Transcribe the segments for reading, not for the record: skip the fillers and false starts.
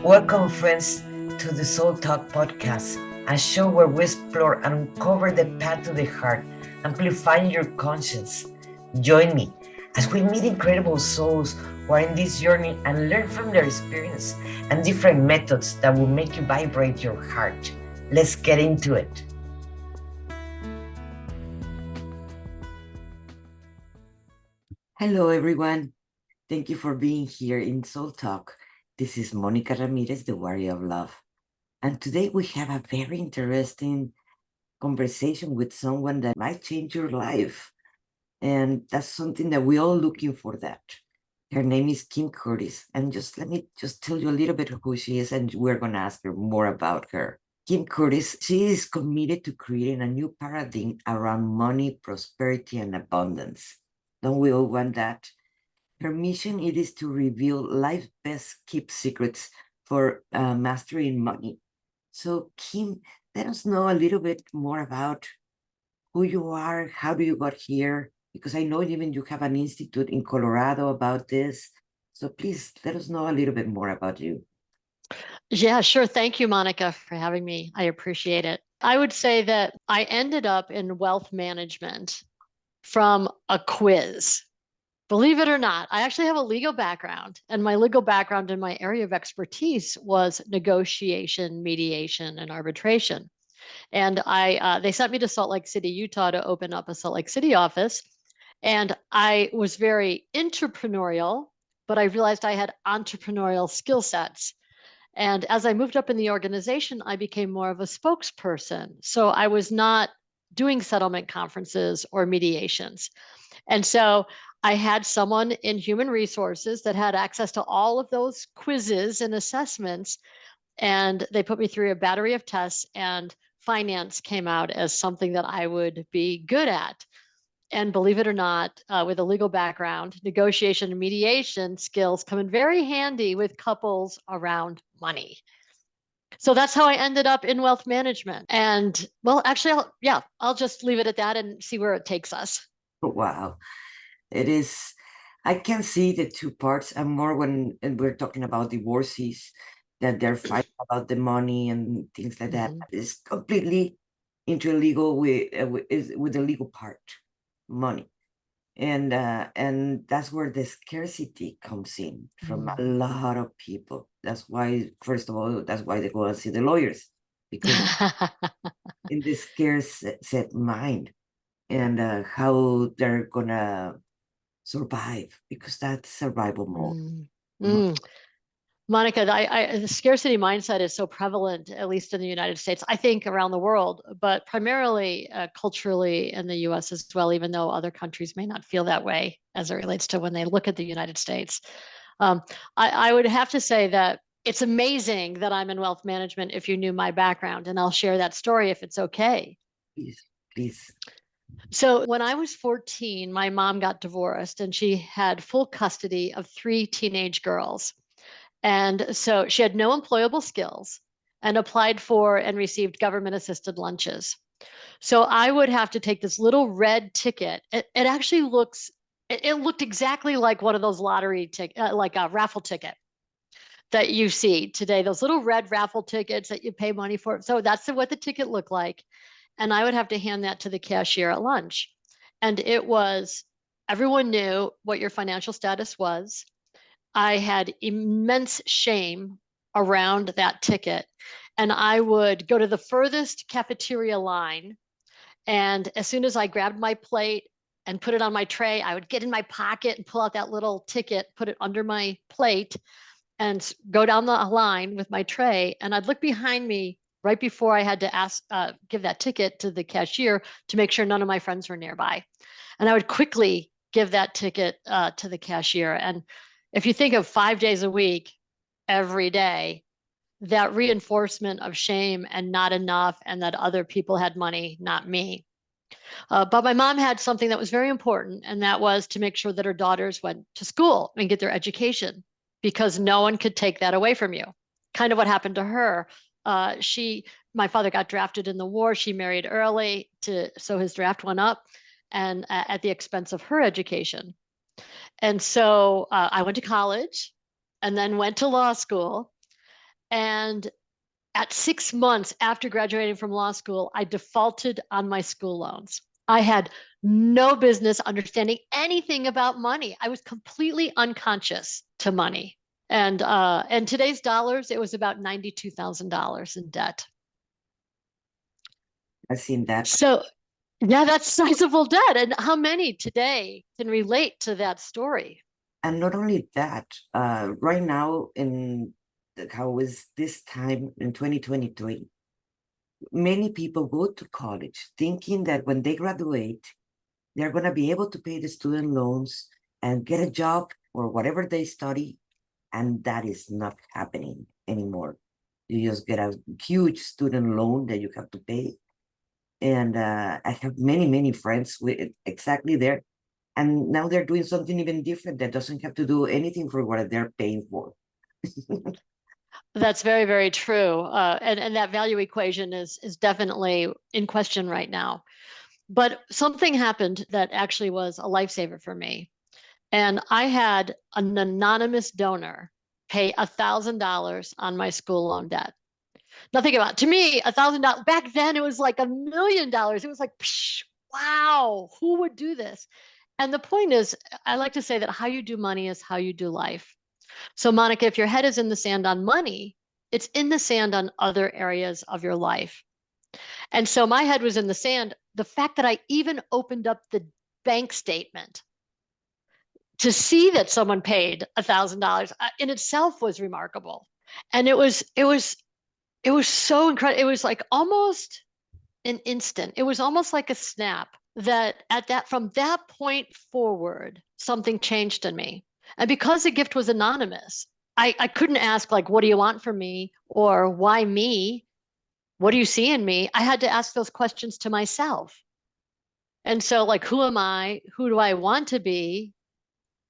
Welcome, friends, to the Soul Talk podcast, a show where we explore and uncover the path to the heart, amplifying your conscience. Join me as we meet incredible souls who are in this journey and learn from their experience and different methods that will make you vibrate your heart. Let's get into it. Hello, everyone. Thank you for being here in Soul Talk. This is Monica Ramirez, the Warrior of Love. And today we have a very interesting conversation with someone that might change your life. And that's something that we're all looking for that. Her name is Kim Curtis. And let me tell you a little bit of who she is, and we're going to ask her more about her. Kim Curtis, she is committed to creating a new paradigm around money, prosperity, and abundance. Don't we all want that? Her mission it is to reveal life's best kept secrets for mastering money. So, Kim, let us know a little bit more about who you are, how do you got here? Because I know even you have an institute in Colorado about this. So please let us know a little bit more about you. Yeah, sure. Thank you, Monica, for having me. I appreciate it. I would say that I ended up in wealth management from a quiz. Believe it or not, I actually have a legal background, and my legal background in my area of expertise was negotiation, mediation, and arbitration. And they sent me to Salt Lake City, Utah, to open up a Salt Lake City office. And I was very entrepreneurial, but I realized I had entrepreneurial skill sets. And as I moved up in the organization, I became more of a spokesperson. So I was not doing settlement conferences or mediations. And so I had someone in human resources that had access to all of those quizzes and assessments. And they put me through a battery of tests, and finance came out as something that I would be good at. And believe it or not, with a legal background, negotiation and mediation skills come in very handy with couples around money. So that's how I ended up in wealth management. And well, actually, I'll just leave it at that and see where it takes us. Wow. It is, I can see the two parts, and more when we're talking about divorcees, that they're fighting about the money and things like that. It's completely interlegal with the legal part, money. And that's where the scarcity comes in from a lot of people. That's why, first of all, that's why they go and see the lawyers, because in this scarce set mind, and how they're gonna survive, because that's survival mode. Monica, the scarcity mindset is so prevalent, at least in the United States, I think around the world, but primarily culturally in the US as well, even though other countries may not feel that way as it relates to when they look at the United States. I would have to say that it's amazing that I'm in wealth management if you knew my background, and I'll share that story if it's okay. Please. So when I was 14, my mom got divorced and she had full custody of 3 teenage girls. And so she had no employable skills and applied for and received government assisted lunches. So I would have to take this little red ticket. It actually it looked exactly like one of those lottery ticket, like a raffle ticket that you see today, those little red raffle tickets that you pay money for. So that's what the ticket looked like. And I would have to hand that to the cashier at lunch. And everyone knew what your financial status was. I had immense shame around that ticket. And I would go to the furthest cafeteria line. And as soon as I grabbed my plate and put it on my tray, I would get in my pocket and pull out that little ticket, put it under my plate, and go down the line with my tray. And I'd look behind me right before I had to give that ticket to the cashier to make sure none of my friends were nearby. And I would quickly give that ticket to the cashier. And if you think of 5 days a week, every day, that reinforcement of shame and not enough, and that other people had money, not me. But my mom had something that was very important, and that was to make sure that her daughters went to school and get their education, because no one could take that away from you. Kind of what happened to her. My father got drafted in the war. She married early, so his draft went up, and at the expense of her education. And so I went to college and then went to law school. And at 6 months after graduating from law school, I defaulted on my school loans. I had no business understanding anything about money. I was completely unconscious to money. And today's dollars, it was about $92,000 in debt. I've seen that. So yeah, that's sizable debt. And how many today can relate to that story? And not only that, right now in how is this time in 2023, many people go to college thinking that when they graduate, they're going to be able to pay the student loans and get a job or whatever they study. And that is not happening anymore. You just get a huge student loan that you have to pay. And I have many, many friends with exactly there. And now they're doing something even different that doesn't have to do anything for what they're paying for. That's very, very true. And that value equation is definitely in question right now. But something happened that actually was a lifesaver for me. And I had an anonymous donor pay $1,000 on my school loan debt. Nothing about to me, $1,000 back then it was like $1 million. It was like, psh, wow, who would do this? And the point is, I like to say that how you do money is how you do life. So, Monica, if your head is in the sand on money, it's in the sand on other areas of your life. And so my head was in the sand. The fact that I even opened up the bank statement to see that someone paid $1,000 in itself was remarkable. And it was so incredible. It was like almost an instant. It was almost like a snap that at that from that point forward, something changed in me. And because the gift was anonymous, I couldn't ask like, what do you want from me? Or why me? What do you see in me? I had to ask those questions to myself. And so like, who am I? Who do I want to be?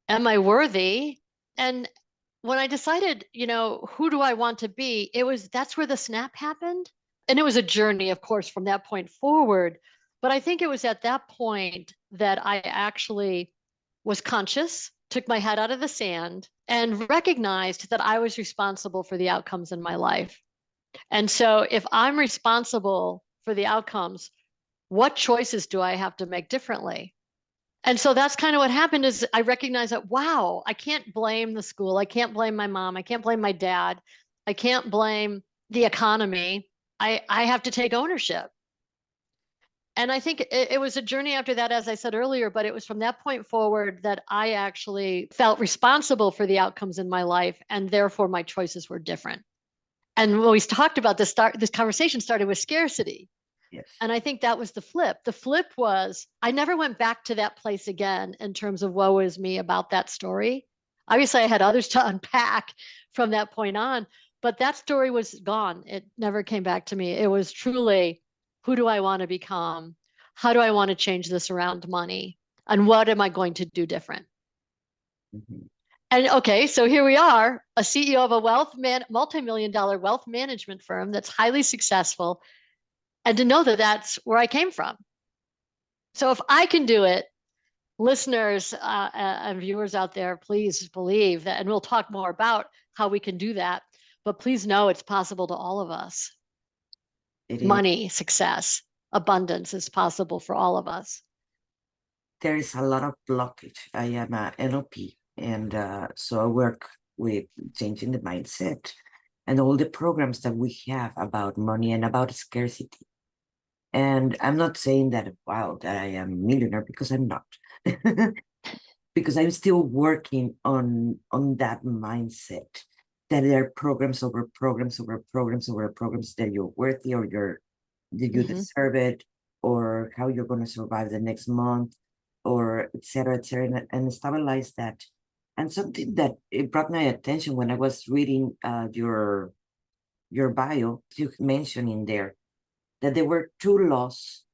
Am I worthy? And when I decided, who do I want to be, that's where the snap happened. And it was a journey, of course, from that point forward. But I think it was at that point that I actually was conscious, took my head out of the sand, and recognized that I was responsible for the outcomes in my life. And so if I'm responsible for the outcomes, what choices do I have to make differently? And so that's kind of what happened is I recognized that, wow, I can't blame the school. I can't blame my mom. I can't blame my dad. I can't blame the economy. I have to take ownership. And I think it was a journey after that, as I said earlier, but it was from that point forward that I actually felt responsible for the outcomes in my life. And therefore my choices were different. And when we talked about this conversation started with scarcity. Yes. And I think that was the flip. The flip was I never went back to that place again in terms of woe is me about that story. Obviously, I had others to unpack from that point on, but that story was gone. It never came back to me. It was truly who do I want to become? How do I want to change this around money? And what am I going to do different? Mm-hmm. And okay, so here we are, a CEO of a multi-million-dollar wealth management firm that's highly successful, and to know that that's where I came from. So if I can do it, listeners and viewers out there, please believe that, and we'll talk more about how we can do that. But please know it's possible to all of us. It is. Money, success, abundance is possible for all of us. There is a lot of blockage. I am a NLP, and so I work with changing the mindset and all the programs that we have about money and about scarcity. And I'm not saying that, wow, that I am a millionaire, because I'm not. Because I'm still working on that mindset that there are programs over programs over programs over programs that you're worthy or that you deserve it, or how you're going to survive the next month, or et cetera, and stabilize that. And something that it brought my attention when I was reading your bio, you mentioned in there that there were two laws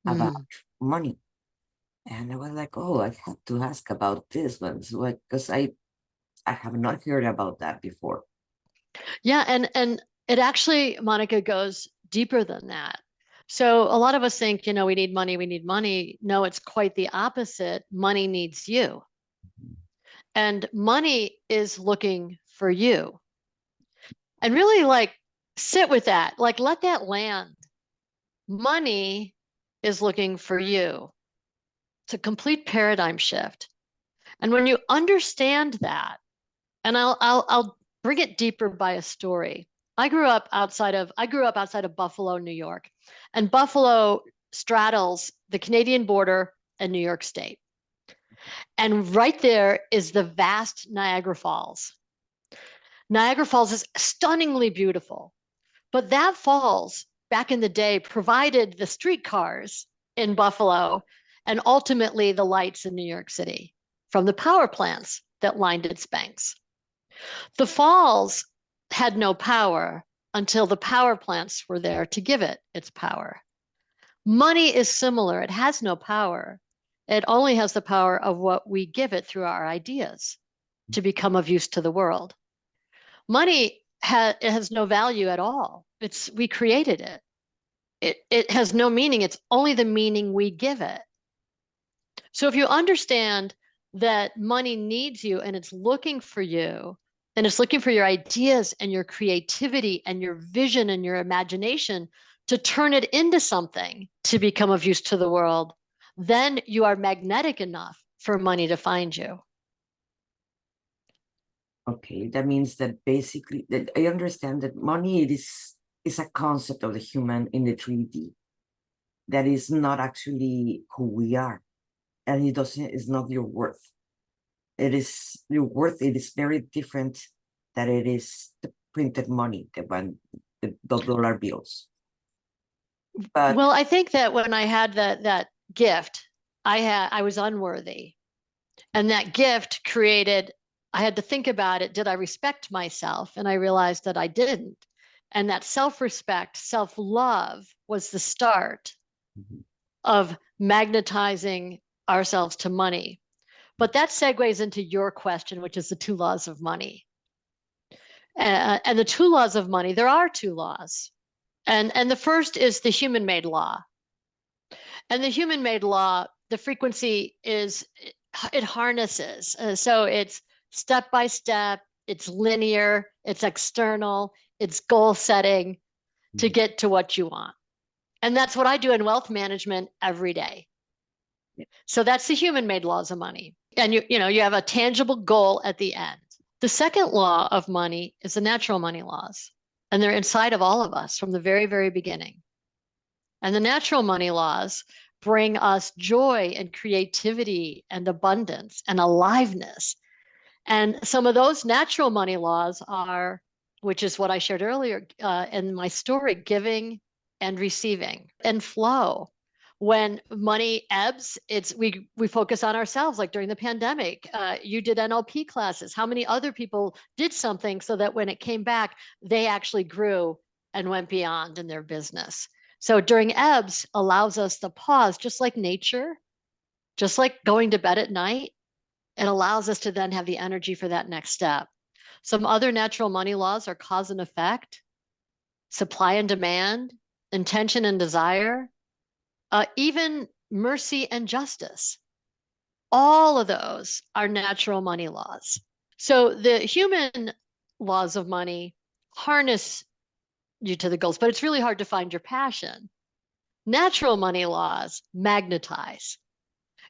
about money. And I was like, oh, I have to ask about this one. So because I have not heard about that before. Yeah, and it actually, Monica, goes deeper than that. So a lot of us think, we need money, we need money. No, it's quite the opposite. Money needs you. And money is looking for you. and really like sit with that, like let that land. Money is looking for you. It's a complete paradigm shift. And when you understand that, and I'll bring it deeper by a story. I grew up outside of Buffalo, New York, and Buffalo straddles the Canadian border and New York State. And right there is the vast Niagara Falls. Niagara Falls is stunningly beautiful, but that falls back in the day provided the streetcars in Buffalo and ultimately the lights in New York City from the power plants that lined its banks. The falls had no power until the power plants were there to give it its power. Money is similar. It has no power. It only has the power of what we give it through our ideas to become of use to the world. Money it has no value at all. We created it. It has no meaning. It's only the meaning we give it. So if you understand that money needs you and it's looking for you, and it's looking for your ideas and your creativity and your vision and your imagination to turn it into something to become of use to the world, then you are magnetic enough for money to find you. Okay, that means that basically that I understand that money is a concept of the human in the 3D that is not actually who we are, and it's not your worth. It is your worth. It is very different that it is the printed money, the dollar bills. But Well, I think that when I had that gift, I was unworthy. And that gift created, I had to think about it. Did I respect myself? And I realized that I didn't. And that self-respect, self-love was the start of magnetizing ourselves to money. But that segues into your question, which is the two laws of money. And the two laws of money, there are two laws. And the first is the human made law. And the human made law, the frequency is, it harnesses. So it's step by step, it's linear, it's external, it's goal setting to get to what you want. And that's what I do in wealth management every day. So that's the human made laws of money. And you have a tangible goal at the end. The second law of money is the natural money laws. And they're inside of all of us from the very, very beginning. And the natural money laws bring us joy and creativity and abundance and aliveness. And some of those natural money laws are, which is what I shared earlier in my story, giving and receiving and flow. When money ebbs, we focus on ourselves. Like during the pandemic, you did NLP classes. How many other people did something so that when it came back, they actually grew and went beyond in their business? So during ebbs allows us to pause, just like nature, just like going to bed at night. It allows us to then have the energy for that next step. Some other natural money laws are cause and effect, supply and demand, intention and desire, even mercy and justice. All of those are natural money laws. So the human laws of money harness you to the goals, but it's really hard to find your passion. Natural money laws magnetize.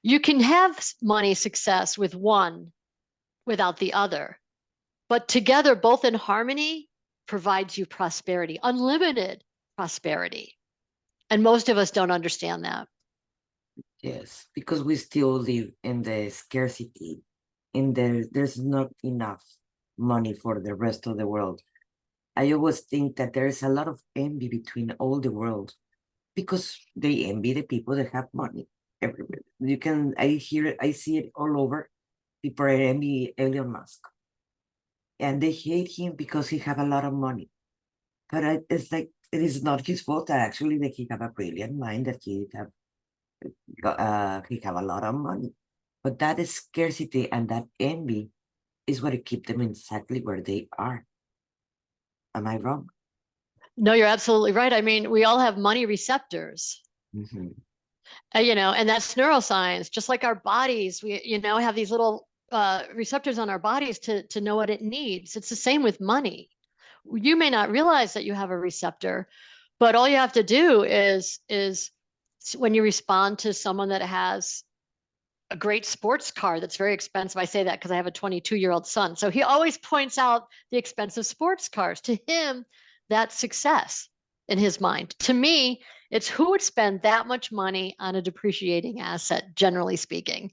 You can have money success with one without the other, but together, both in harmony, provides you prosperity, unlimited prosperity. And most of us don't understand that. yes, because we still live in the scarcity, and there's not enough money for the rest of the world. I always think that there is a lot of envy between all the world because they envy the people that have money everywhere. I see it all over. People envy Elon Musk, and they hate him because he have a lot of money. But it's like it is not his fault. Actually, that he have a brilliant mind, that he have a lot of money. But that is scarcity and that envy is what keep them exactly where they are. Am I wrong? No, you're absolutely right. I mean, we all have money receptors. Mm-hmm. And that's neuroscience. Just like our bodies, we have these little receptors on our bodies to know what it needs. It's the same with money. You may not realize that you have a receptor, but all you have to do is when you respond to someone that has a great sports car that's very expensive. I say that because I have a 22-year-old son. So he always points out the expensive sports cars. To him, that's success in his mind. To me, it's who would spend that much money on a depreciating asset, generally speaking.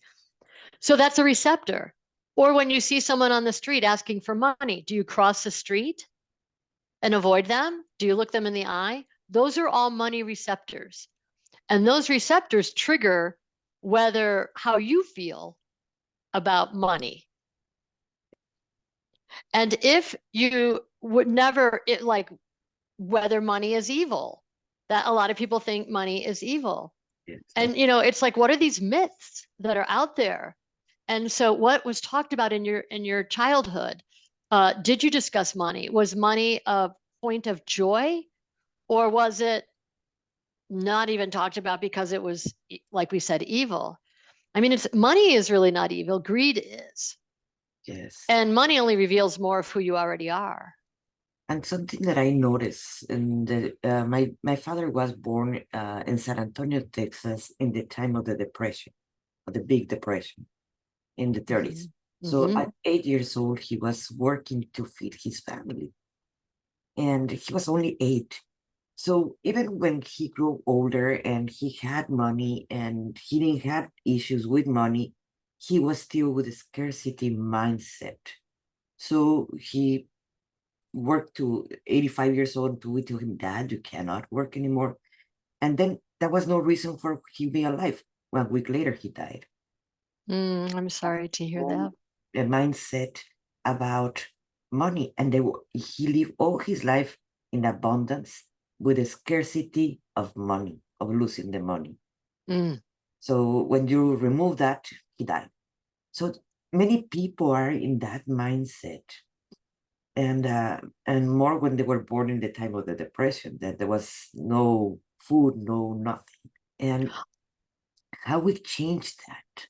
So that's a receptor. Or when you see someone on the street asking for money, do you cross the street and avoid them? Do you look them in the eye? Those are all money receptors. And those receptors trigger whether how you feel about money. And if you would never like whether money is evil, that a lot of people think money is evil. Yes. And it's like, what are these myths that are out there? And so what was talked about in your childhood? Did you discuss money? Was money a point of joy, or was it not even talked about because it was, like we said, evil? I mean, it's money is really not evil. Greed is. Yes. And money only reveals more of who you already are. And something that I noticed, my father was born in San Antonio, Texas, in the time of the Depression, of the Big Depression, in the 30s. So Mm-hmm. at 8 years old, he was working to feed his family, and he was only 8. So even when he grew older and he had money and he didn't have issues with money, he was still with a scarcity mindset. So he worked to 85 years old to we tell him, Dad, you cannot work anymore. And then that was no reason for him being alive. 1 week later, he died. I'm sorry to hear that. A mindset about money. And he lived all his life in abundance with a scarcity of money, of losing the money. Mm. So when you remove that, he died. So many people are in that mindset. And more when they were born in the time of the Depression, that there was no food, no nothing. And how we change that?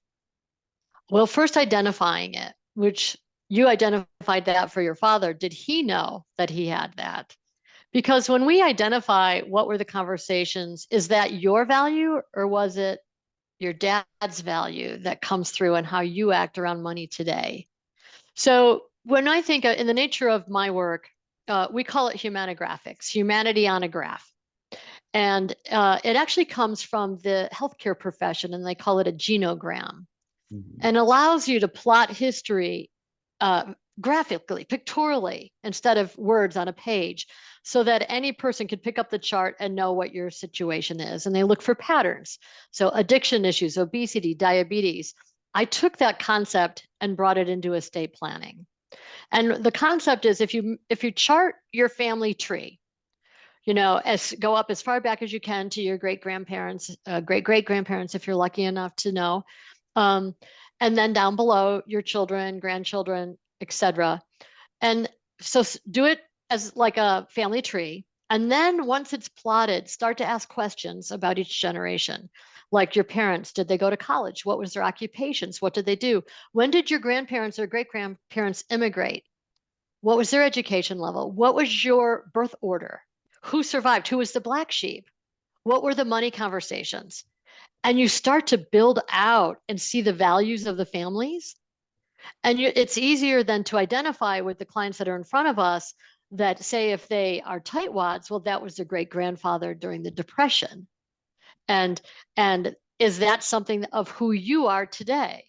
Well, first identifying it, which you identified that for your father. Did he know that he had that? Because when we identify what were the conversations, is that your value or was it your dad's value that comes through and how you act around money today? So when I think in the nature of my work, we call it humanographics, humanity on a graph. And it actually comes from the healthcare profession, and they call it a genogram, Mhm. and allows you to plot history graphically, pictorially, instead of words on a page, so that any person could pick up the chart and know what your situation is. And they look for patterns. So addiction issues, obesity, diabetes. I took that concept and brought it into estate planning. And the concept is if you chart your family tree, as go up as far back as you can to your great grandparents, great great grandparents, if you're lucky enough to know, um, and then down below your children, grandchildren, etc. And so do it as like a family tree. And then once it's plotted, start to ask questions about each generation. Like your parents, did they go to college? What was their occupations? What did they do? When did your grandparents or great grandparents immigrate? What was their education level? What was your birth order? Who survived? Who was the black sheep? What were the money conversations? And you start to build out and see the values of the families. And it's easier then to identify with the clients that are in front of us that say if they are tightwads, well, that was their great grandfather during the Depression. And is that something of who you are today?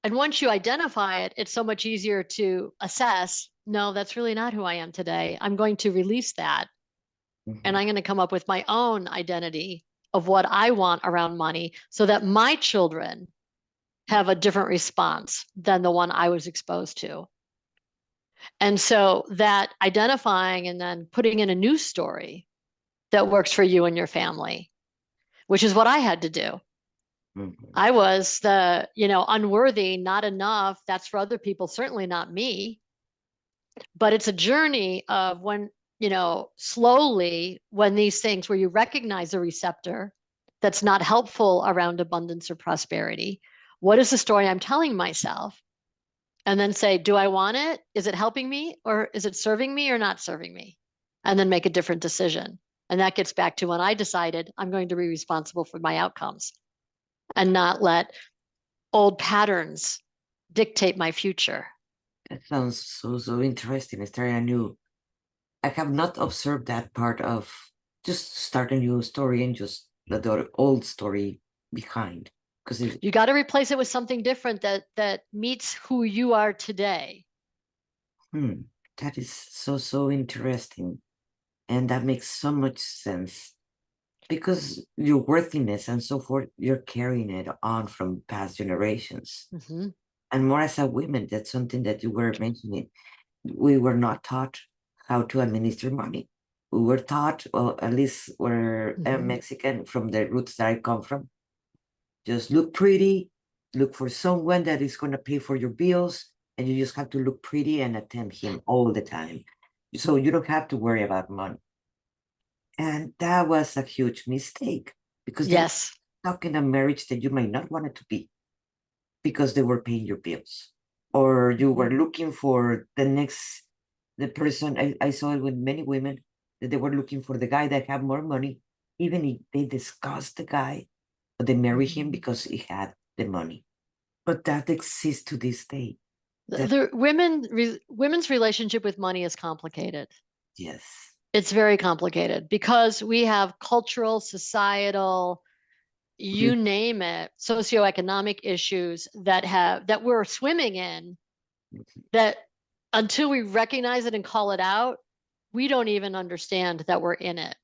And once you identify it, it's so much easier to assess, no, that's really not who I am today. I'm going to release that. And Mhm. I'm going to come up with my own identity of what I want around money so that my children have a different response than the one I was exposed to. And so that identifying and then putting in a new story that works for you and your family, which is what I had to do. Mhm. I was the, unworthy, not enough. That's for other people, certainly not me. But it's a journey of when, slowly, when these things where you recognize a receptor that's not helpful around abundance or prosperity, what is the story I'm telling myself? and then say, do I want it? Is it helping me, or is it serving me or not serving me? And then make a different decision. And that gets back to when I decided I'm going to be responsible for my outcomes and not let old patterns dictate my future. That sounds so interesting. Esther, I have not observed that part of just start a new story and just let the old story behind. Because You got to replace it with something different that meets who you are today. hmm, that is so interesting. And that makes so much sense. Because your worthiness and so forth, you're carrying it on from past generations. Mm-hmm. And more as a woman, that's something that you were mentioning. We were not taught how to administer money. We were taught, or at least we're Mm-hmm. Mexican from the roots that I come from. Just look pretty, look for someone that is going to pay for your bills, and you just have to look pretty and attend him all the time. So you don't have to worry about money. And that was a huge mistake because then Yes. stuck in a marriage that you might not want it to be because they were paying your bills or you Mm-hmm. were looking for the person. I saw it with many women that they were looking for the guy that had more money, even if they discussed the guy, but they marry him Mm-hmm. because he had the money. But that exists to this day. That Women's relationship with money is complicated. yes. It's very complicated because we have cultural, societal, you name it, socioeconomic issues that we're swimming in, that until we recognize it and call it out, we don't even understand that we're in it.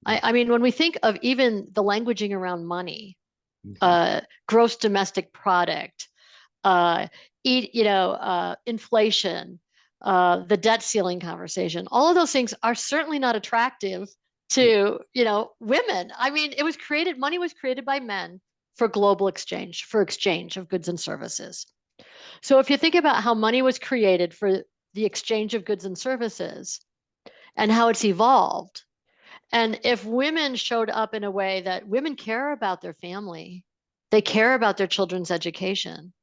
I mean, when we think of even the languaging around money, Mhm, gross domestic product, uh, inflation, the debt ceiling conversation, all of those things are certainly not attractive mhm, to, women. I mean, money was created by men for global exchange, for exchange of goods and services. So if you think about how money was created for the exchange of goods and services and how it's evolved, and if women showed up in a way that women care about their family, they care about their children's education,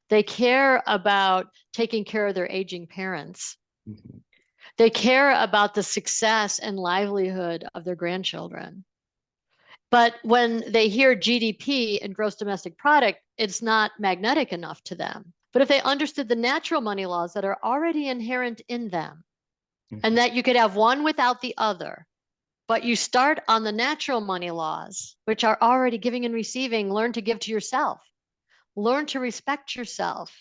they care about taking care of their aging parents, mhm, they care about the success and livelihood of their grandchildren. But when they hear GDP and gross domestic product, it's not magnetic enough to them. But if they understood the natural money laws that are already inherent in them, and mhm, that you could have one without the other, but you start on the natural money laws, which are already giving and receiving, learn to give to yourself, learn to respect yourself,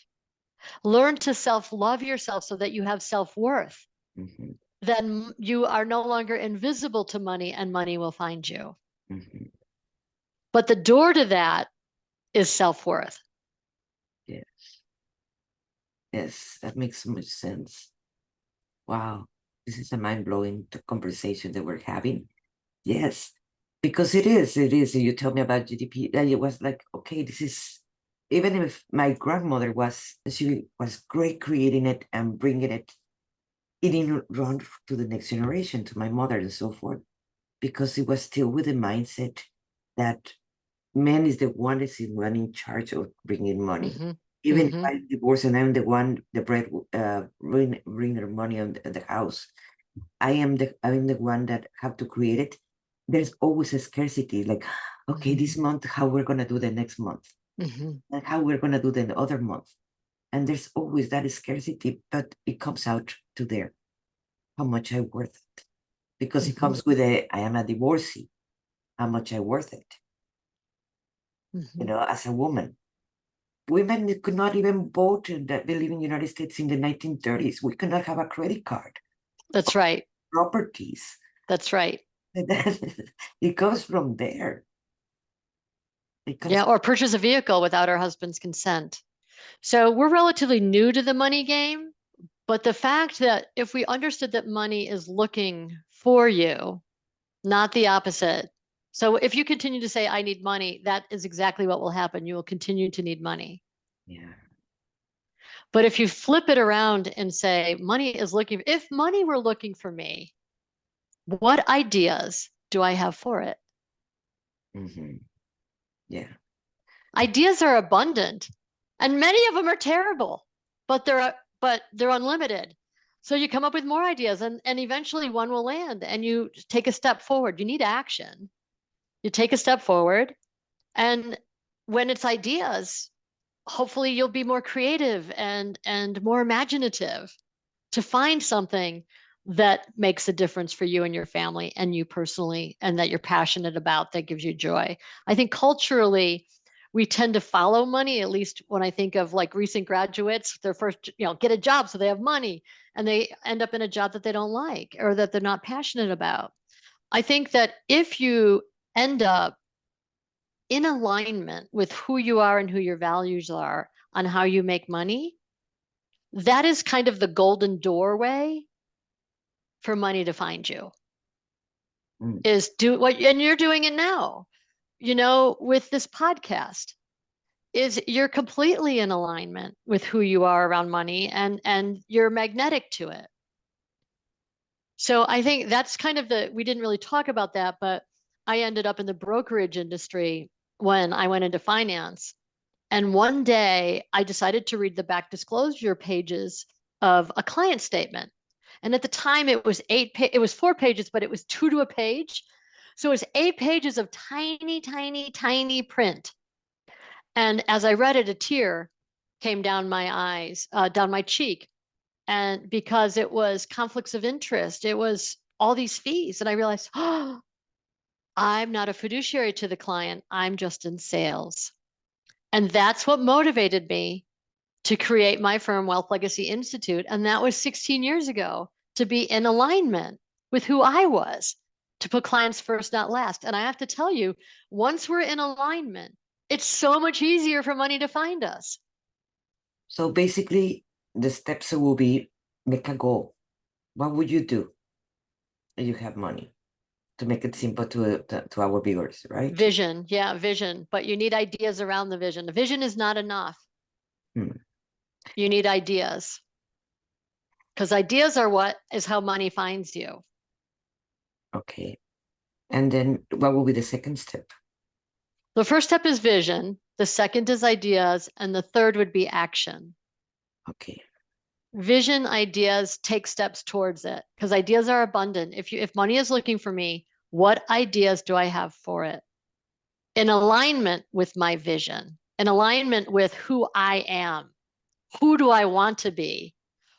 learn to self love yourself so that you have self worth, mhm, then you are no longer invisible to money and money will find you. mhm. But the door to that is self worth. Yeah. Yes, that makes so much sense. Wow, this is a mind-blowing conversation that we're having. Yes, because it is. You tell me about GDP, that it was like, okay, this is, even if my grandmother she was great creating it and bringing it, it didn't run to the next generation, to my mother and so forth, because it was still with the mindset that man is the one that's in one in charge of bringing money. Mm-hmm. Even if Mm-hmm. I divorce and I'm the one, the bread, bring their money on the house. I'm the one that have to create it. There's always a scarcity. Like, okay, Mm-hmm. this month, how we're gonna do the next month, Mm-hmm. and how we're gonna do the other month. And there's always that scarcity, but it comes out to there how much I worth it because it Mm-hmm. comes with I am a divorcee. How much I worth it, Mm-hmm. as a woman. Women could not even vote that we live in the United States in the 1930s. We could not have a credit card, That's right. properties. That's right. It comes from there. It Yeah, comes. or purchase a vehicle without her husband's consent. So we're relatively new to the money game, but the fact that if we understood that money is looking for you, not the opposite. So if you continue to say, I need money, that is exactly what will happen. You will continue to need money. Yeah. But if you flip it around and say, if money were looking for me, what ideas do I have for it? Hmm. Yeah. Ideas are abundant, and many of them are terrible. but they're unlimited. So you come up with more ideas, and eventually one will land, and you take a step forward. You need action. You take a step forward, and when it's ideas, hopefully you'll be more creative and more imaginative to find something that makes a difference for you and your family and you personally, and that you're passionate about, that gives you joy. I think culturally, we tend to follow money, at least when I think of like recent graduates, their first, get a job so they have money, and they end up in a job that they don't like or that they're not passionate about. I think that if you end up in alignment with who you are and who your values are on how you make money, that is kind of the golden doorway for money to find you. Mm. Is do what, and you're doing it now, with this podcast, is you're completely in alignment with who you are around money, and you're magnetic to it. So I think that's kind of we didn't really talk about that, but I ended up in the brokerage industry when I went into finance. And one day I decided to read the back disclosure pages of a client statement. And at the time it was it was 4 pages, but it was 2 to a page. So it was 8 pages of tiny, tiny, tiny print. And as I read it, a tear came down my eyes, down my cheek. And because it was conflicts of interest, it was all these fees. And I realized, oh, I'm not a fiduciary to the client. I'm just in sales. And that's what motivated me to create my firm, Wealth Legacy Institute. And that was 16 years ago, to be in alignment with who I was, to put clients first, not last. And I have to tell you, once we're in alignment, it's so much easier for money to find us. So basically, the steps will be make a goal. What would you do if you have money? To make it simple to our viewers, right? Vision. Yeah, vision. But you need ideas around the vision. The vision is not enough. Hmm. You need ideas, because ideas are what is how money finds you. Okay. And then what will be the second step? The first step is vision. The second is ideas. And the third would be action. Okay. Vision, ideas, take steps towards it, because ideas are abundant. If money is looking for me, what ideas do I have for it? In alignment with my vision, in alignment with who I am. Who do I want to be?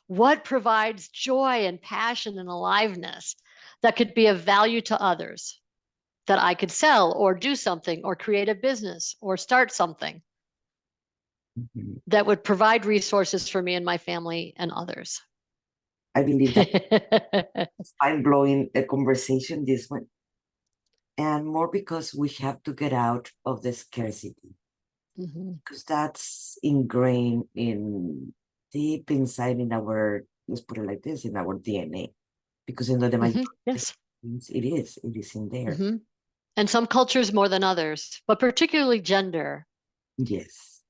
What provides joy and passion and aliveness that could be of value to others, that I could sell or do something or create a business or start something Mm-hmm. that would provide resources for me and my family and others? I believe that mind-blowing conversation, this one. And more because we have to get out of the scarcity. Mm-hmm. Because that's ingrained in deep inside in our, let's put it like this, in our DNA. Because in the majority Yes. it is in there. Mm-hmm. And some cultures more than others, but particularly gender. Yes,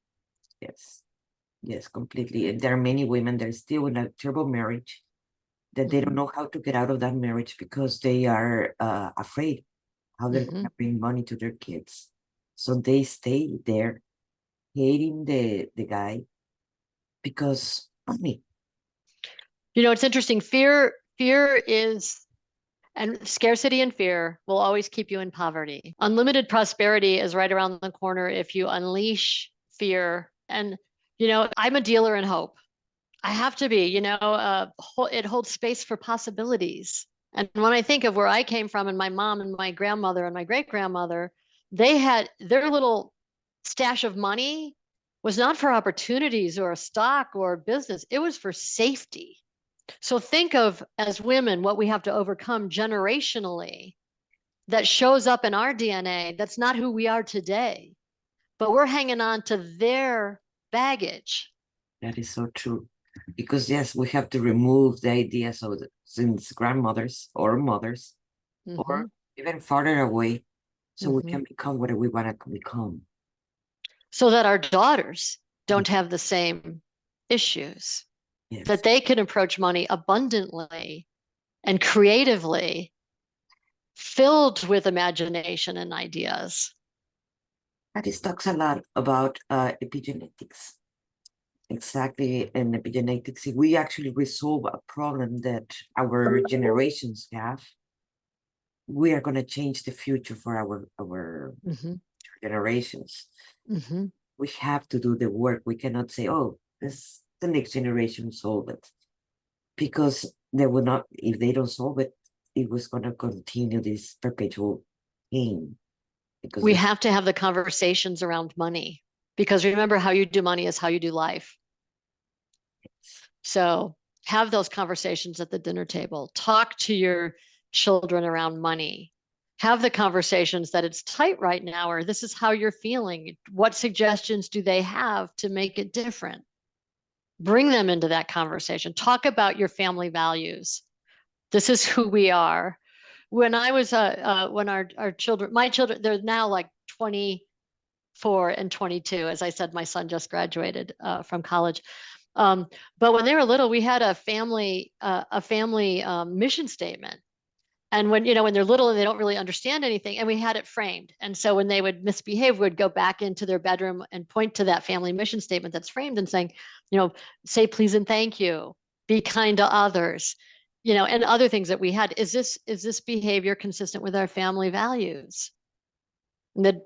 yes, yes, completely. And there are many women that are still in a terrible marriage that they don't know how to get out of that marriage because they are afraid how they're going to bring money to their kids. So they stay there hating the guy because money. It's interesting. Fear is, and scarcity and fear will always keep you in poverty. Unlimited prosperity is right around the corner if you unleash fear. And, I'm a dealer in hope. I have to be, it holds space for possibilities. And when I think of where I came from, and my mom and my grandmother and my great grandmother, they had their little stash of money was not for opportunities or a stock or business, it was for safety. So think of, as women, what we have to overcome generationally that shows up in our DNA. That's not who we are today, but we're hanging on to their baggage. That is so true. Because yes, we have to remove the ideas of since grandmothers or mothers Mm-hmm. or even farther away so we Mm-hmm. can become what we want to become. So that our daughters don't have the same issues, Yes. that they can approach money abundantly and creatively, filled with imagination and ideas. This talks a lot about epigenetics. Exactly. In epigenetics, we actually resolve a problem that our generations have. We are going to change the future for our Mm-hmm. generations. Mm-hmm. We have to do the work. We cannot say, "Oh, this the next generation solve it," because they will not. If they don't solve it, it was going to continue this perpetual pain. Because We have to have the conversations around money because remember, how you do money is how you do life. So have those conversations at the dinner table. Talk to your children around money. Have the conversations that it's tight right now, or this is how you're feeling. What suggestions do they have to make it different? Bring them into that conversation. Talk about your family values. This is who we are. When I was, when our children, my children, they're now like 24 and 22. As I said, my son just graduated from college. Um, but when they were little, we had a family mission statement. And when, when they're little and they don't really understand anything, and we had it framed. And so when they would misbehave, we'd go back into their bedroom and point to that family mission statement that's framed and saying, say please and thank you, be kind to others, and other things that we had. Is this behavior consistent with our family values? And then,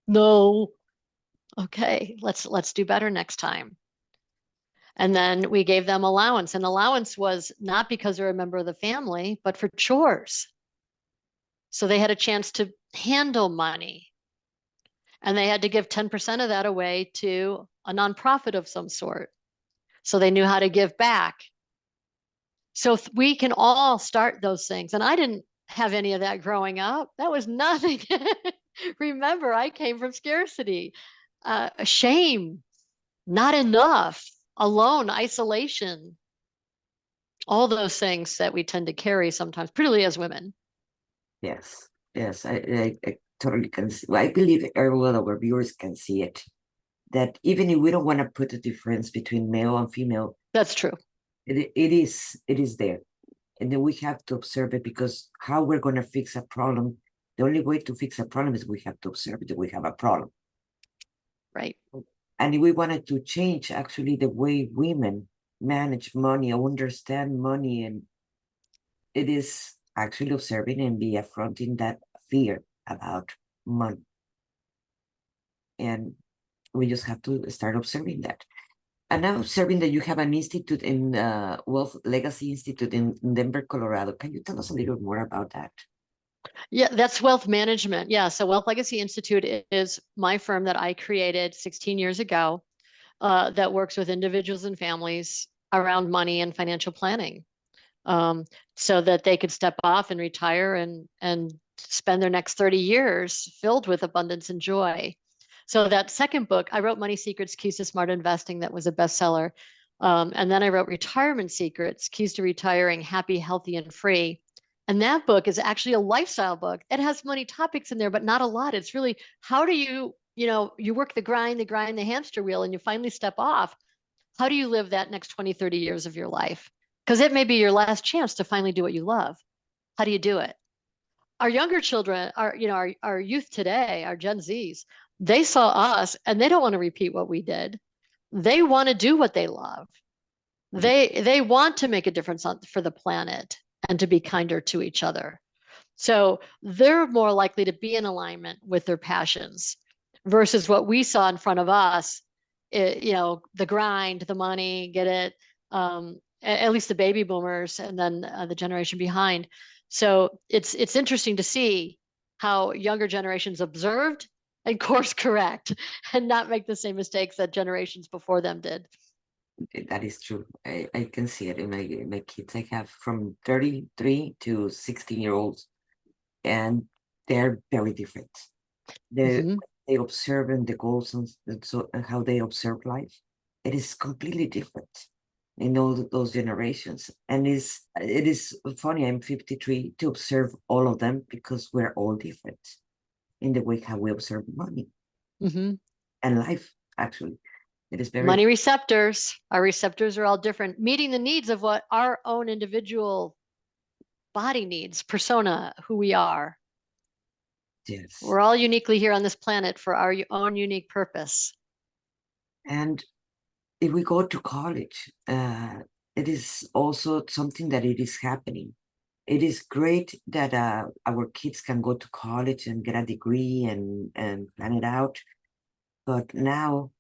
no, okay, let's do better next time. And then we gave them allowance. And allowance was not because they're a member of the family, but for chores. So they had a chance to handle money. And they had to give 10% of that away to a nonprofit of some sort. So they knew how to give back. So we can all start those things. And I didn't have any of that growing up. That was nothing. Remember, I came from scarcity, shame, not enough, alone, isolation, all those things that we tend to carry sometimes, particularly as women. yes, yes, I totally can see. I believe everyone of our viewers can see it. That even if we don't want to put a difference between male and female, That's true. it is there. And then we have to observe it, because how we're going to fix a problem, the only way to fix a problem is we have to observe that we have a problem. Right. And if we wanted to change actually the way women manage money or understand money, and it is actually observing and be affronting that fear about money. And we just have to start observing that. And I'm observing that you have an institute in Wealth Legacy Institute in Denver, Colorado. Can you tell us a little more about that? Yeah, that's wealth management. Yeah. So Wealth Legacy Institute is my firm that I created 16 years ago that works with individuals and families around money and financial planning, um, so that they could step off and retire and spend their next 30 years filled with abundance and joy. So that second book, I wrote Money Secrets, Keys to Smart Investing, that was a bestseller. And then I wrote Retirement Secrets, Keys to Retiring Happy, Healthy, and Free. And that book is actually a lifestyle book. It has money topics in there, but not a lot. It's really, how do you work the hamster wheel, and you finally step off. How do you live that next 20, 30 years of your life? Because it may be your last chance to finally do what you love. How do you do it? Our younger children, our youth today, our Gen Zs, they saw us and they don't want to repeat what we did. They want to do what they love. They want to make a difference for the planet and to be kinder to each other. So they're more likely to be in alignment with their passions versus what we saw in front of us. The grind, the money, get it. At least the baby boomers, and then the generation behind. So it's interesting to see how younger generations observed and course correct and not make the same mistakes that generations before them did. That is true. I can see it in my kids. I have from 33 to 16-year-olds, and they're very different. They Mm-hmm. they observe and the goals and how they observe life. It is completely different in all those generations. And it is funny. I'm 53 to observe all of them, because we're all different in the way how we observe money Mm-hmm. and life. Actually, it is very Money receptors. Our receptors are all different, meeting the needs of what our own individual body needs, persona, who we are. yes. We're all uniquely here on this planet for our own unique purpose. And if we go to college, it is also something that it is happening. It is great that our kids can go to college and get a degree and plan it out. But now,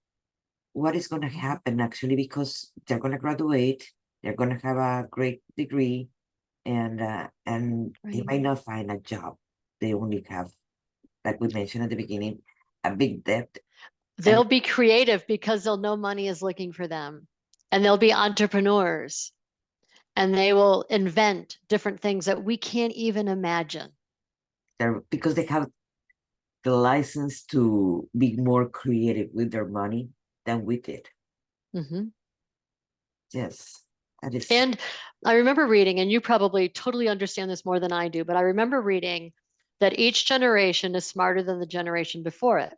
what is going to happen actually? Because they're going to graduate, they're going to have a great degree, and they Right. might not find a job. They only have, like we mentioned at the beginning, a big debt. And They'll be creative because they'll know money is looking for them. And they'll be entrepreneurs and they will invent different things that we can't even imagine. they're because they have the license to be more creative with their money than we did. Mhm. Yes, that is. And I remember reading, and you probably totally understand this more than I do, but I remember reading that each generation is smarter than the generation before it.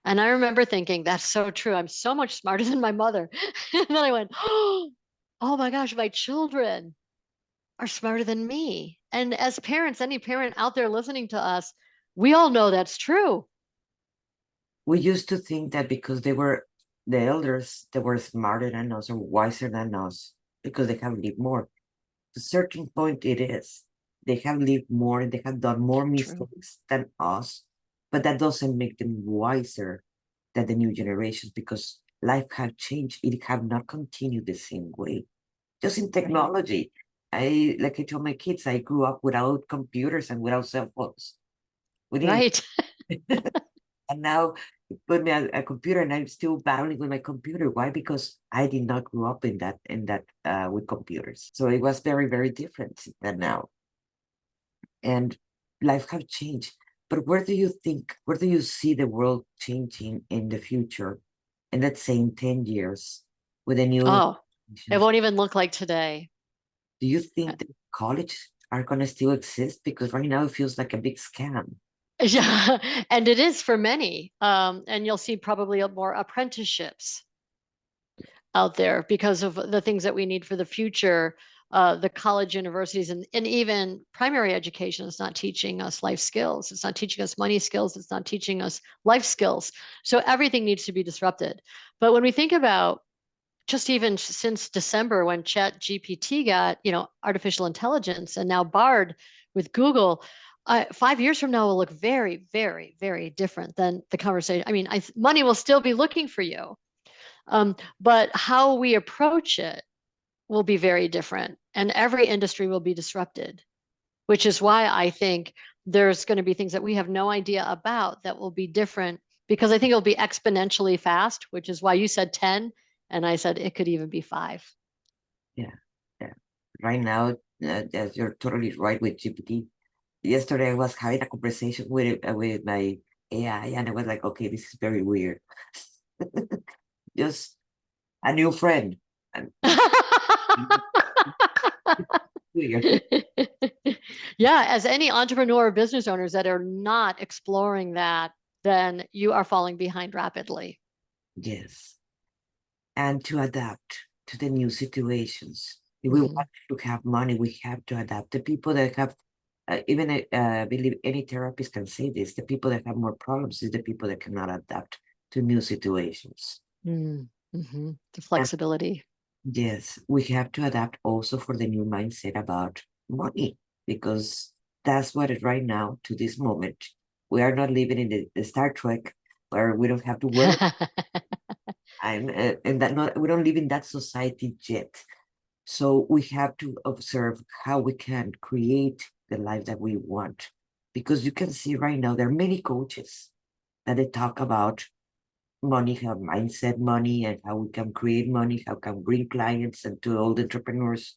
And I remember thinking, that's so true. I'm so much smarter than my mother. And then I went, oh my gosh, my children are smarter than me. And as parents, any parent out there listening to us, we all know that's true. We used to think that because they were the elders, they were smarter than us or wiser than us because they have lived more. To a certain point, it is. They have lived more and they have done more True. mistakes than us, but that doesn't make them wiser than the new generations because life have changed. It have not continued the same way. Just in technology, like I told my kids, I grew up without computers and without cell phones. We didn't, Right. and now you put me a computer, and I'm still battling with my computer. Why? Because I did not grow up in that with computers. So it was very, very different than now. And life have changed. But where do you see the world changing in the future, in let's say in 10 years with the new Oh, it generations? won't even look like today. Do you think that college are gonna still exist? Because right now it feels like a big scam. Yeah, and it is for many. And you'll see probably more apprenticeships out there because of the things that we need for the future. The college universities and even primary education is not teaching us life skills. It's not teaching us money skills. It's not teaching us life skills. So everything needs to be disrupted. But when we think about just even since December when Chat GPT got, artificial intelligence and now Bard with Google, 5 years from now will look very, very, very different than the conversation. I mean, money will still be looking for you, but how we approach it will be very different, and every industry will be disrupted, which is why I think there's going to be things that we have no idea about that will be different because I think it'll be exponentially fast, which is why you said 10 and I said it could even be 5. Yeah, yeah. Right now, as you're totally right with GPT. Yesterday, I was having a conversation with my AI, and I was like, okay, this is very weird. Just a new friend, and weird. Yeah, as any entrepreneur or business owners that are not exploring that, then you are falling behind rapidly. Yes, and to adapt to the new situations. If we Mhm. want to have money, we have to adapt. The people that have, even I believe any therapist can say this, the people that have more problems is the people that cannot adapt to new situations. Mm, mhm. The And flexibility. yes, we have to adapt also for the new mindset about money because that's what it right now to this moment. We are not living in the Star Trek where we don't have to worry. I'm and that not we don't live in that society yet. So we have to observe how we can create the life that we want. Because you can see right now there are many coaches that they talk about money, how mindset money, and how we can create money, how can bring clients and to all the entrepreneurs.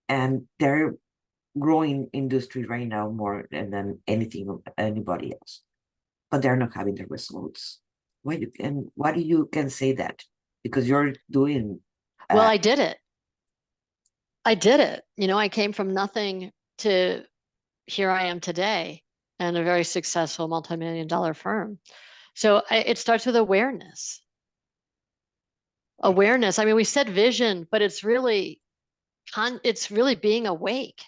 And they're growing industry right now more than anything of anybody else. But they're not having the results. Why do you can say that? Because you're doing Well, uh I did it. I did it. I came from nothing to here I am today and a very successful multi-million dollar firm. So it starts with awareness. Awareness. I mean, we said vision, but it's really being awake.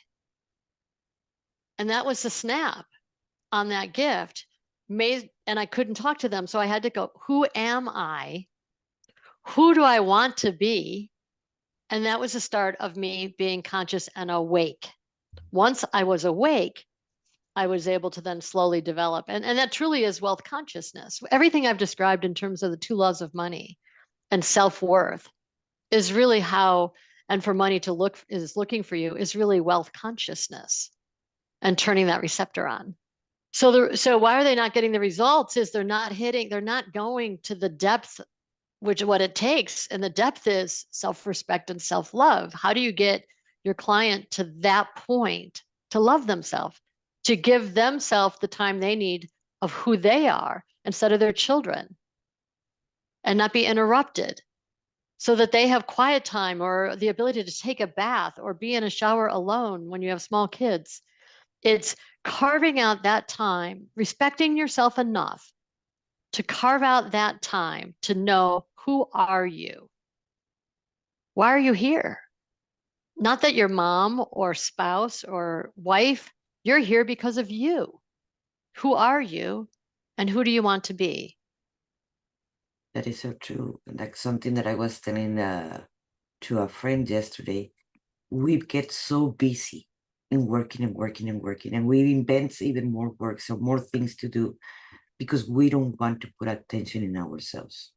And that was the snap on that gift. And I couldn't talk to them. So I had to go, who am I? who do I want to be? And that was the start of me being conscious and awake. Once I was awake, I was able to then slowly develop. And that truly is wealth consciousness. Everything I've described in terms of the two laws of money and self-worth is really how, and for money to look is looking for you, is really wealth consciousness and turning that receptor on. So why are they not getting the results? Is they're not going to the depth, which what it takes. And the depth is self-respect and self-love. How do you get your client to that point to love themselves, to give themselves the time they need of who they are instead of their children, and not be interrupted, so that they have quiet time or the ability to take a bath or be in a shower alone when you have small kids? It's carving out that time, respecting yourself enough to carve out that time to know, who are you? Why are you here? Not that your mom or spouse or wife, you're here because of you. Who are you and who do you want to be? That is so true. Like something that I was telling to a friend yesterday. We get so busy and working and working and working, and we invent even more work, so more things to do, because we don't want to put attention in ourselves.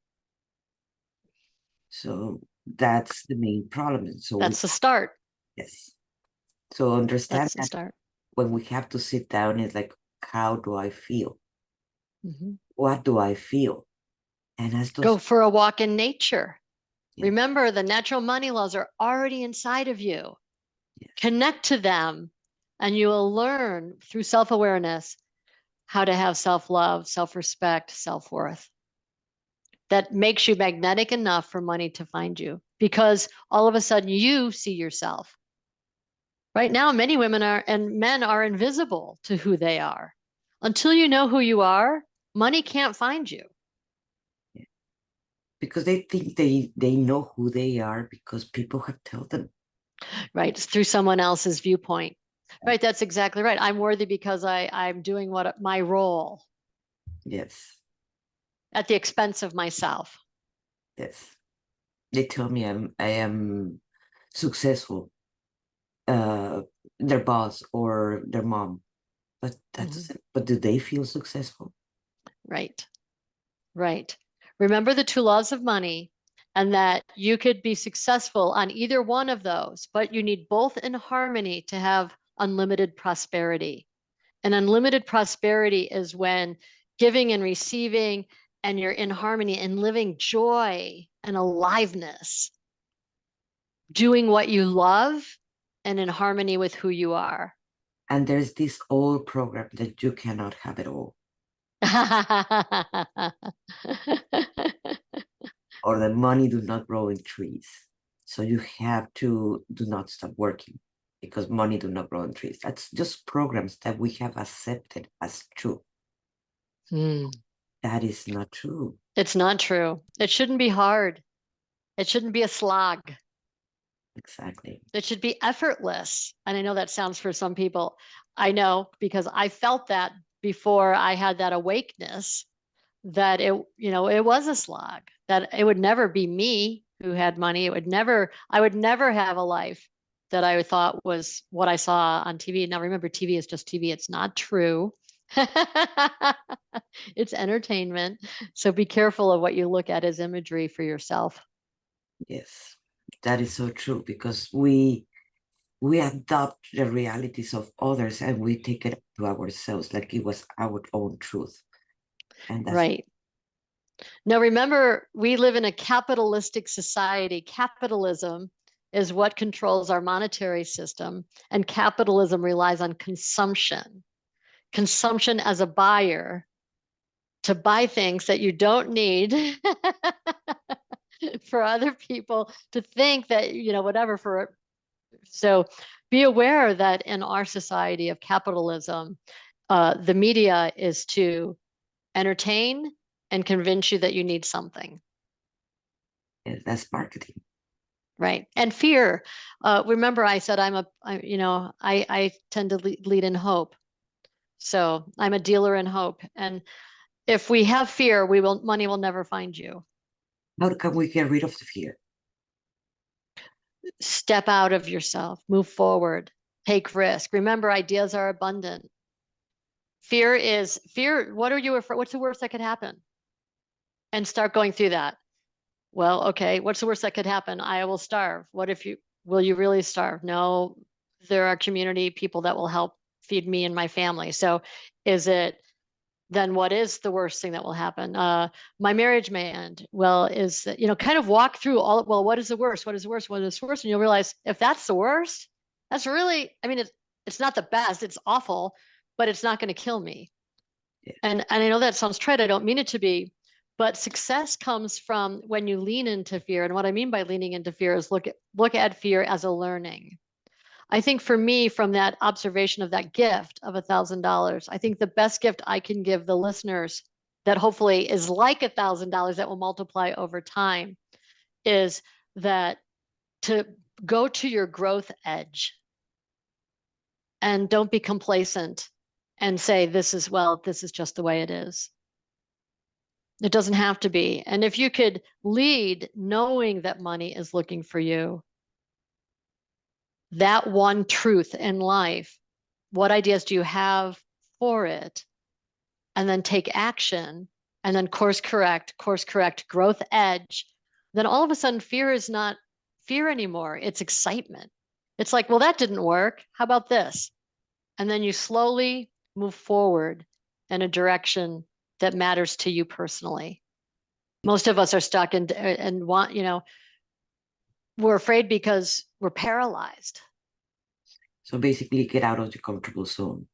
So that's the main problem. So we, That's the start. yes. So understand That's the that start. when we have to sit down, it's like, how do I feel? Mm-hmm. What do I feel? And as Go those, for a walk in nature. yes, Remember, the natural money laws are already inside of you. yes. Connect to them, and you will learn through self awareness how to have self love, self respect, self worth. That makes you magnetic enough for money to find you, because all of a sudden you see yourself. Right now, many women are and men are invisible to who they are. Until you know who you are, money can't find you. Yeah. Because they think they know who they are because people have told them. Right? It's through someone else's viewpoint. Right? That's exactly right. I'm worthy because I'm doing what my role Yes, at the expense of myself. yes. They tell me I am successful, their boss or their mom, but that Mhm. doesn't. But do they feel successful? Right. Right. Remember the two laws of money, and that you could be successful on either one of those, but you need both in harmony to have unlimited prosperity. And unlimited prosperity is when giving and receiving, and you're in harmony and living joy and aliveness, doing what you love and in harmony with who you are. And there's this old program that you cannot have it all, or the money do not grow in trees. So you have to do not stop working because money do not grow in trees. That's just programs that we have accepted as true. Hmm. That is not true. It's not true. It shouldn't be hard. It shouldn't be a slog. Exactly. It should be effortless. And I know that sounds for some people. I know because I felt that before I had that awakeness, that it was a slog, that it would never be me who had money. I would never have a life that I thought was what I saw on TV. Now remember, TV is just TV. It's not true. It's entertainment. So be careful of what you look at as imagery for yourself. Yes, that is so true because we adopt the realities of others and we take it to ourselves like it was our own truth. And that's Right. Now, remember, we live in a capitalistic society. Capitalism is what controls our monetary system, and capitalism relies on consumption. Consumption as a buyer to buy things that you don't need for other people to think that, whatever for. So be aware that in our society of capitalism, the media is to entertain and convince you that you need something. that's marketing. Right. And fear. Remember, I said I tend to lead in hope. So I'm a dealer in hope. And if we have fear, money will never find you. How can we get rid of the fear? Step out of yourself, move forward, take risk. Remember, ideas are abundant. Fear. What are you afraid? What's the worst that could happen? And start going through that. Well, okay, what's the worst that could happen? I will starve. Will you really starve? No, there are community people that will help feed me and my family. So is it, then what is the worst thing that will happen? My marriage may end. Well, kind of walk through well, what is the worst? What is the worst? What is the worst? And you'll realize if that's the worst, that's really, I mean, it's not the best, it's awful, but it's not going to kill me. Yeah. And I know that sounds trite. I don't mean it to be, but success comes from when you lean into fear. And what I mean by leaning into fear is look at fear as a learning. I think for me, from that observation of that gift of $1,000, I think the best gift I can give the listeners that hopefully is like $1,000 that will multiply over time is that to go to your growth edge and don't be complacent and say, this is just the way it is. It doesn't have to be. And if you could lead knowing that money is looking for you, that one truth in life, what ideas do you have for it? And then take action and then course correct, growth edge. Then all of a sudden, fear is not fear anymore. It's excitement. It's like, well, that didn't work. How about this? And then you slowly move forward in a direction that matters to you personally. Most of us are stuck and we're afraid because we're paralyzed. So basically, get out of the comfortable zone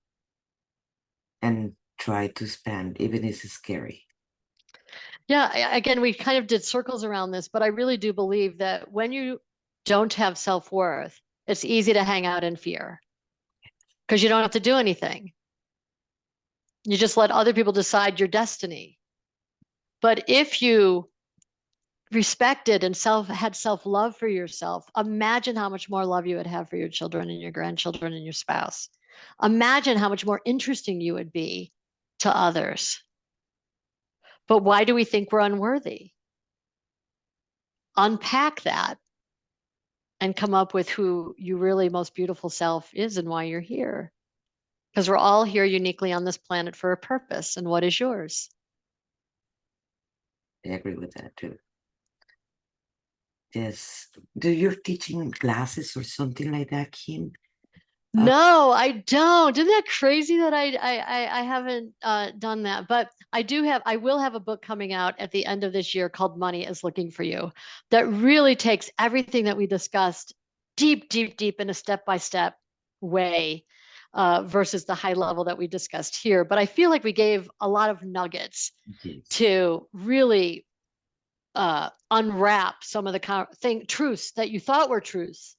and try to expand, even if it's scary. Yeah, again, we kind of did circles around this, but I really do believe that when you don't have self-worth, it's easy to hang out in fear because you don't have to do anything. You just let other people decide your destiny. But if you respected and had self-love for yourself, imagine how much more love you would have for your children and your grandchildren and your spouse. Imagine how much more interesting you would be to others. But why do we think we're unworthy? Unpack that and come up with who you really most beautiful self is and why you're here. Because we're all here uniquely on this planet for a purpose. And what is yours? I agree with that too. Yes. Do you're teaching classes or something like that, Kim? No, I don't. Isn't that crazy that I haven't done that? But I will have a book coming out at the end of this year called Money is Looking for You that really takes everything that we discussed deep, deep, deep in a step-by-step way versus the high level that we discussed here. But I feel like we gave a lot of nuggets Yes. to really unwrap some of the truths that you thought were truths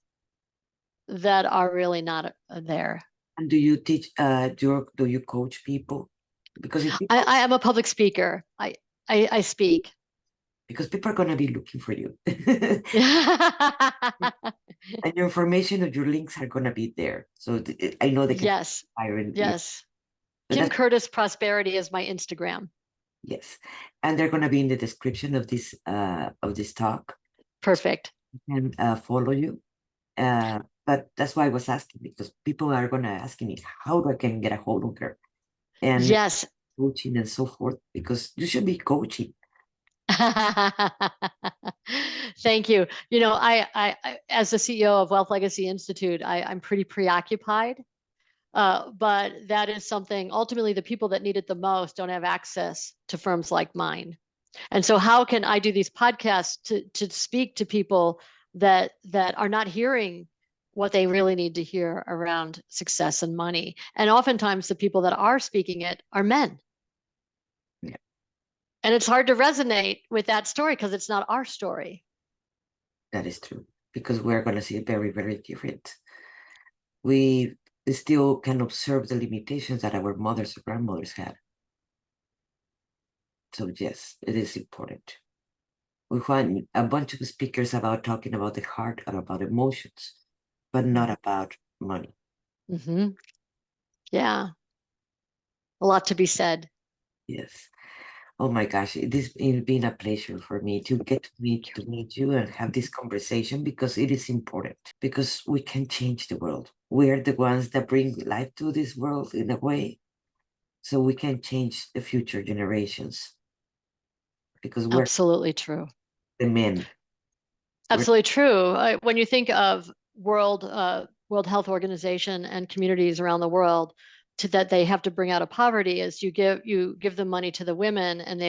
that are really not there. And do you teach, do you coach people? Because if people, I am a public speaker. I speak. because people are going to be looking for you. Yes. And your information and your links are going to be there. So I know they can fire in you. Yes. But Kim that's, Curtis Prosperity is my Instagram. yes. And they're going to be in the description of this talk. Perfect. And follow you. But that's why I was asking, because people are going to ask me, how do I can get a hold of her? And Yes. coaching and so forth, because you should be coaching. Thank you. You know, as the CEO of Wealth Legacy Institute, I'm pretty preoccupied. But that is something ultimately the people that need it the most don't have access to firms like mine. And so how can I do these podcasts to speak to people that are not hearing what they really need to hear around success and money? And oftentimes the people that are speaking it are men. Yeah, And it's hard to resonate with that story because it's not our story. that is true, because we're going to see very, very different. We still can observe the limitations that our mothers or grandmothers had. So yes, it is important. We find a bunch of speakers about talking about the heart and about emotions, but not about money. Mm-hmm. Yeah, a lot to be said. Yes. Oh my gosh, this has been a pleasure for me to get to meet you and have this conversation because it is important, because we can change the world. We're the ones that bring life to this world in a way, so we can change the future generations because we're Absolutely true. the men. We're, Absolutely true. When you think of World Health Organization and communities around the world that they have to bring out of poverty, is you give the money to the women and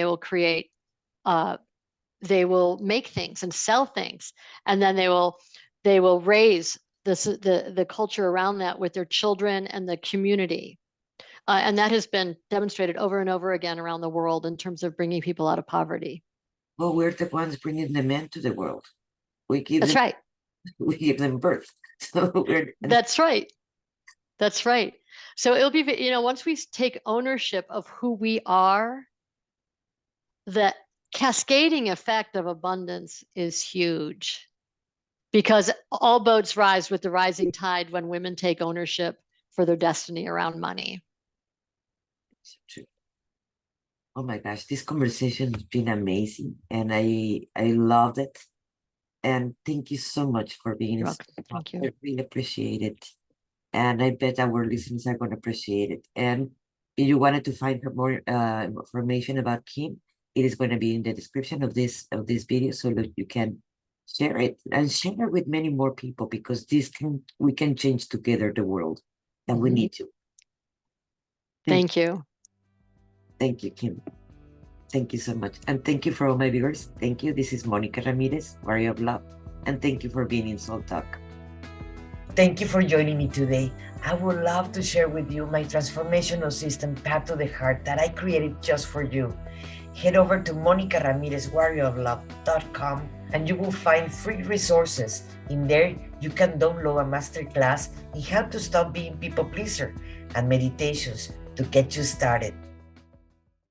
uh, they will make things and sell things, and then they will raise the culture around that with their children and the community. And that has been demonstrated over and over again around the world in terms of bringing people out of poverty. well, we're the ones bringing the men to the world. We give That's them right. we give them birth. So we're That's right. That's right. So it'll be, once we take ownership of who we are, the cascading effect of abundance is huge because all boats rise with the rising tide when women take ownership for their destiny around money. oh my gosh, this conversation has been amazing and I loved it. And thank you so much for being You're in. welcome. Thank I you. really appreciate it. And I bet our listeners are going to appreciate it. And if you wanted to find more information about Kim, it is going to be in the description of this video so that you can share it and share it with many more people because we can change together the world and we need to. Thank you. Thank you, Kim. Thank you so much. And thank you for all my viewers. Thank you. This is Monica Ramirez, Warrior of Love. And thank you for being in Soul Talk. Thank you for joining me today. I would love to share with you my transformational system, Path to the Heart, that I created just for you. Head over to MonicaRamirezWarrioroflove.com and you will find free resources. In there, you can download a masterclass in how to stop being people pleaser and meditations to get you started.